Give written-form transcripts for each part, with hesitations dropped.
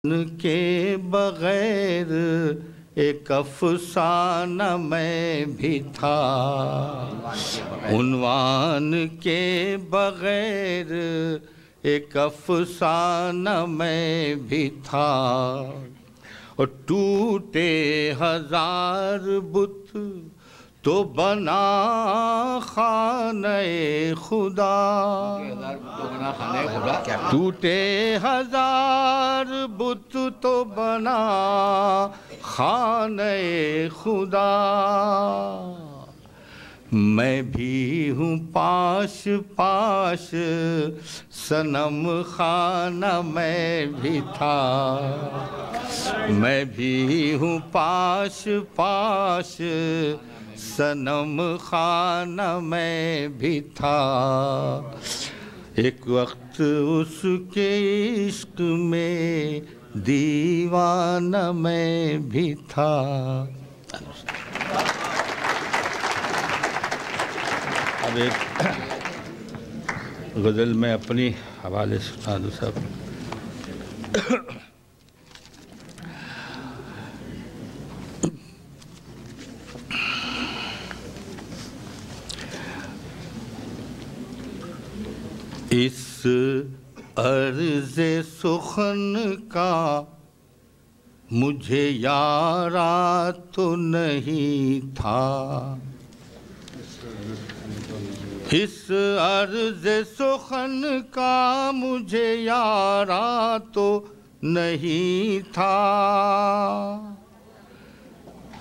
के बगैर एक अफसाना मैं भी था, उन्वान के बगैर एक अफसाना मैं भी था। और टूटे हजार बुत तो बना खाने खुदा, टूटे हजार बुत तो बना खाने खुदा। मैं भी हूँ पाश पाश सनम खाना मैं भी था, मैं भी हूँ पाश पाश सनम खाना मैं भी था। एक वक्त उसके इश्क में दीवाना मैं भी था। अब एक गज़ल में अपनी हवाले से सुना दूँ सब। इस अर्ज़े सुखन का मुझे यारा तो नहीं था, इस अर्ज़े सुखन का मुझे यारा तो नहीं था।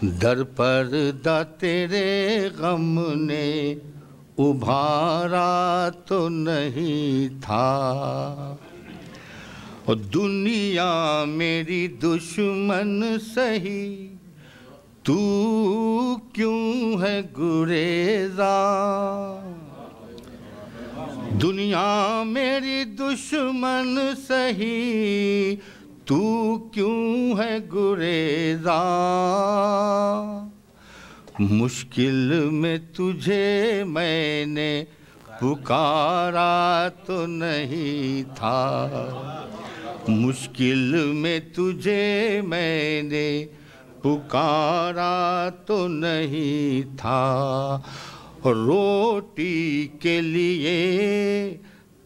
दर पर्दा तेरे गम ने उभारा तो नहीं था। और दुनिया मेरी दुश्मन सही, तू क्यों है गुरेज़ा। दुनिया मेरी दुश्मन सही, तू क्यों है गुरेज़ा। मुश्किल में तुझे मैंने पुकारा तो नहीं था, मुश्किल में तुझे मैंने पुकारा तो नहीं था। रोटी के लिए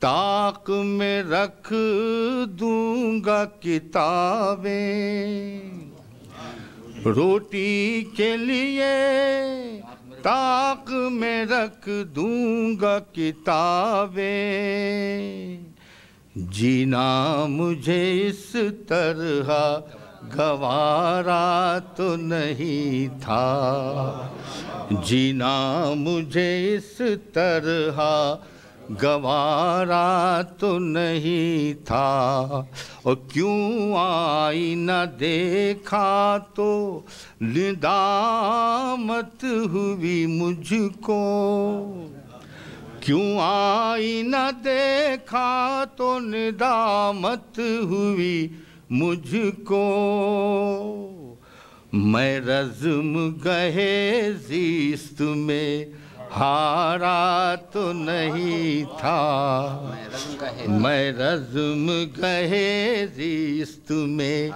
ताक में रख दूंगा किताबें, रोटी के लिए ताक में रख दूंगा किताबें। जीना मुझे इस तरह गवारा तो नहीं था, जीना मुझे इस तरह गवारा तो नहीं था। और क्यों आईना देखा तो निदामत हुई मुझको, क्यों आईना देखा तो निदामत हुई मुझको। मैं रज़्म गहे ज़ीस्त में हारा तो नहीं था, मैं रज़्म गहे ज़ीस्त में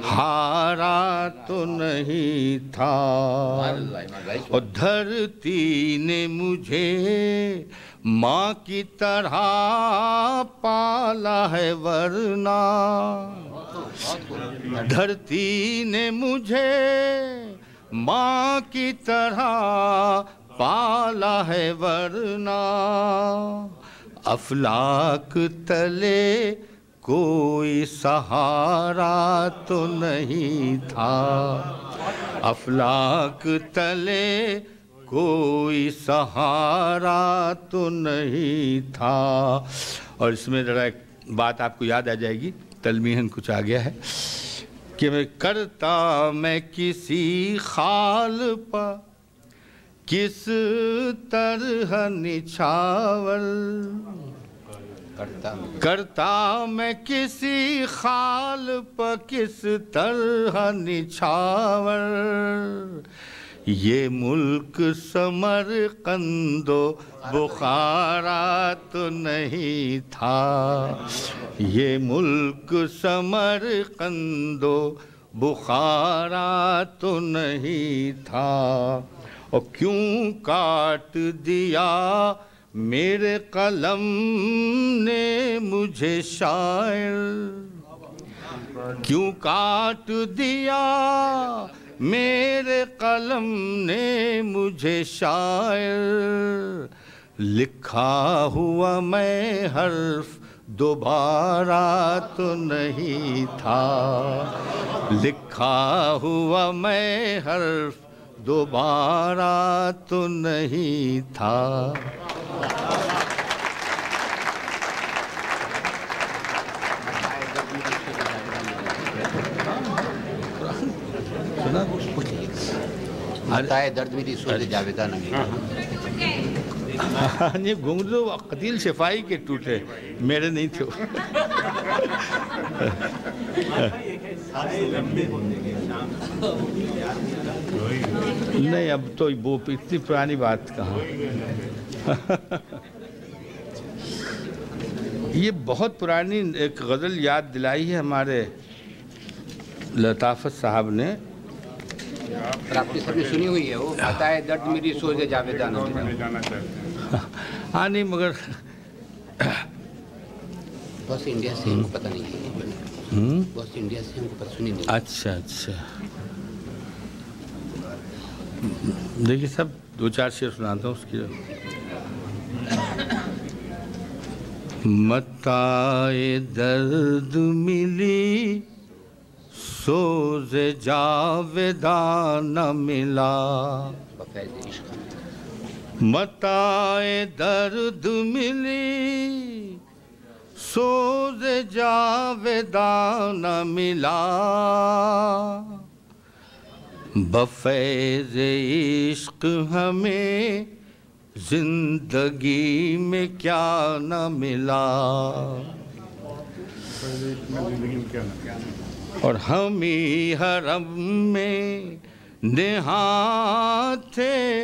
हारा तो नहीं था। और धरती ने मुझे माँ की तरह पाला है, वरना धरती ने मुझे माँ की तरह पाला है, वरना अफलाक तले कोई सहारा तो नहीं था, अफलाक तले कोई सहारा तो नहीं था। और इसमें ज़रा एक बात आपको याद आ जाएगी, तलमीहन कुछ आ गया है कि मैं किसी खाल पर किस तरह निछावर, करता मैं किसी खाल पर किस तरह निछावर। ये मुल्क समरकंदो बुखारा तो नहीं था, ये मुल्क समरकंदो बुखारा तो नहीं था। और क्यों काट दिया मेरे कलम ने मुझे शायर, क्यों काट दिया मेरे कलम ने मुझे शायर। लिखा हुआ मैं हर्फ दोबारा तो नहीं था, लिखा हुआ मैं हर्फ दोबारा तो नहीं था। बताए दर्द मेरी सोच जावेदा नहीं। ये घुंघरू कतील शिफाई के टूटे, मेरे नहीं थे। नहीं अब तो वो इतनी पुरानी बात कहाँ। ये बहुत पुरानी एक गज़ल याद दिलाई है हमारे लताफ़त साहब ने। पर आपने सबने सुनी हुई है वो, बताए दर्द मेरी सोच जावेदा नहीं। हाँ नहीं मगर बस इंडिया से हमको पता नहीं है, बस इंडिया से हमको पता सुनी नहीं। अच्छा अच्छा, देखिए सब दो चार शेर सुनाता हूँ उसकी। मताए दर्द मिली सोज़ जावेदा न मिला, मताए दर्द मिली सोज़ जावेदा न मिला। बफ़ैज़ इश्क हमें जिंदगी में क्या न मिला, और हम ही हरम में नेहा थे,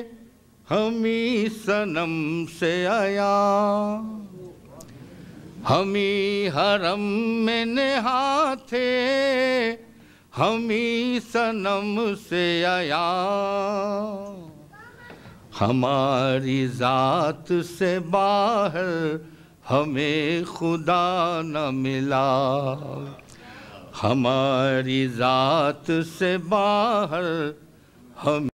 हम ही सनम से आया, हम ही हरम में नेहा थे, हम ही सनम से आया। हमारी ज़ात से बाहर हमें खुदा न मिला, हमारी ज़ात से बाहर हम